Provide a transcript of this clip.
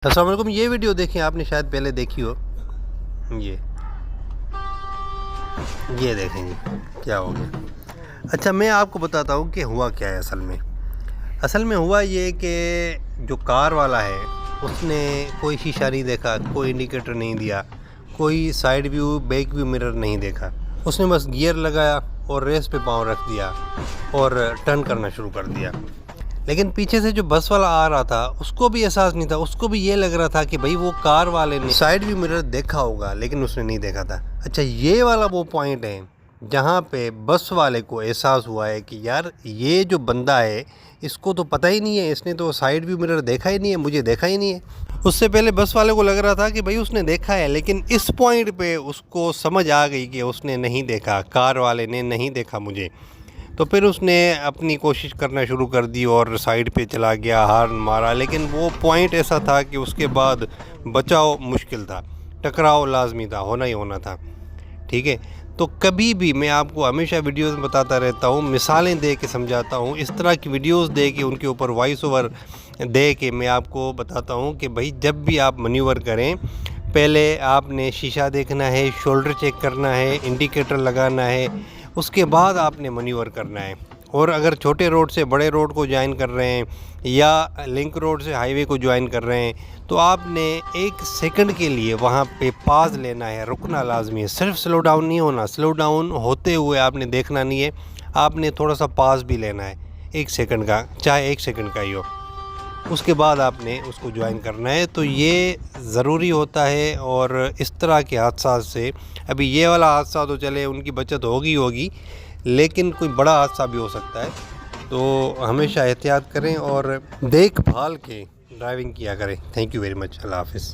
السلام علیکم۔ یہ ویڈیو دیکھیں، آپ نے شاید پہلے دیکھی ہو۔ یہ دیکھیں گے کیا ہو گیا۔ اچھا، میں آپ کو بتاتا ہوں کہ ہوا کیا ہے۔ اصل میں ہوا یہ کہ جو کار والا ہے اس نے کوئی شیشہ نہیں دیکھا، کوئی انڈیکیٹر نہیں دیا، کوئی side view back view mirror نہیں دیکھا۔ اس نے بس گیئر لگایا اور ریس پہ پاؤں رکھ دیا اور ٹرن کرنا شروع کر دیا۔ لیکن پیچھے سے جو بس والا آ رہا تھا اس کو بھی احساس نہیں تھا، اس کو بھی یہ لگ رہا تھا کہ بھائی وہ کار والے نے سائیڈ ویو مرر دیکھا ہوگا، لیکن اس نے نہیں دیکھا تھا۔ اچھا، یہ والا وہ پوائنٹ ہے جہاں پہ بس والے کو احساس ہوا ہے کہ یار یہ جو بندہ ہے اس کو تو پتہ ہی نہیں ہے، اس نے تو سائیڈ ویو مرر دیکھا ہی نہیں ہے، مجھے دیکھا ہی نہیں ہے۔ اس سے پہلے بس والے کو لگ رہا تھا کہ بھائی اس نے دیکھا ہے، لیکن اس پوائنٹ پہ اس کو سمجھ آ گئی کہ اس نے نہیں دیکھا، کار والے نے نہیں دیکھا مجھے۔ تو پھر اس نے اپنی کوشش کرنا شروع کر دی اور سائیڈ پہ چلا گیا، ہارن مارا، لیکن وہ پوائنٹ ایسا تھا کہ اس کے بعد بچاؤ مشکل تھا، ٹکراؤ لازمی تھا، ہونا ہی ہونا تھا۔ ٹھیک ہے، تو کبھی بھی میں آپ کو ہمیشہ ویڈیوز میں بتاتا رہتا ہوں، مثالیں دے کے سمجھاتا ہوں، اس طرح کی ویڈیوز دے کے ان کے اوپر وائس اوور دے کے میں آپ کو بتاتا ہوں کہ بھائی جب بھی آپ مینیور کریں، پہلے آپ نے شیشہ دیکھنا ہے، شولڈر چیک کرنا ہے، انڈیکیٹر لگانا ہے، اس کے بعد آپ نے مینیور کرنا ہے۔ اور اگر چھوٹے روڈ سے بڑے روڈ کو جوائن کر رہے ہیں یا لنک روڈ سے ہائی وے کو جوائن کر رہے ہیں تو آپ نے 1 سیکنڈ کے لیے وہاں پہ پاز لینا ہے، رکنا لازمی ہے۔ صرف سلو ڈاؤن نہیں ہونا، سلو ڈاؤن ہوتے ہوئے آپ نے دیکھنا نہیں ہے، آپ نے تھوڑا سا پاز بھی لینا ہے 1 سیکنڈ کا، چاہے 1 سیکنڈ کا ہی ہو۔ اس کے بعد آپ نے اس کو جوائن کرنا ہے۔ تو یہ ضروری ہوتا ہے، اور اس طرح کے حادثات سے ابھی یہ والا حادثہ تو چلے ان کی بچت ہوگی، لیکن کوئی بڑا حادثہ بھی ہو سکتا ہے۔ تو ہمیشہ احتیاط کریں اور دیکھ بھال کے ڈرائیونگ کیا کریں۔ Thank you very much. Allah حافظ۔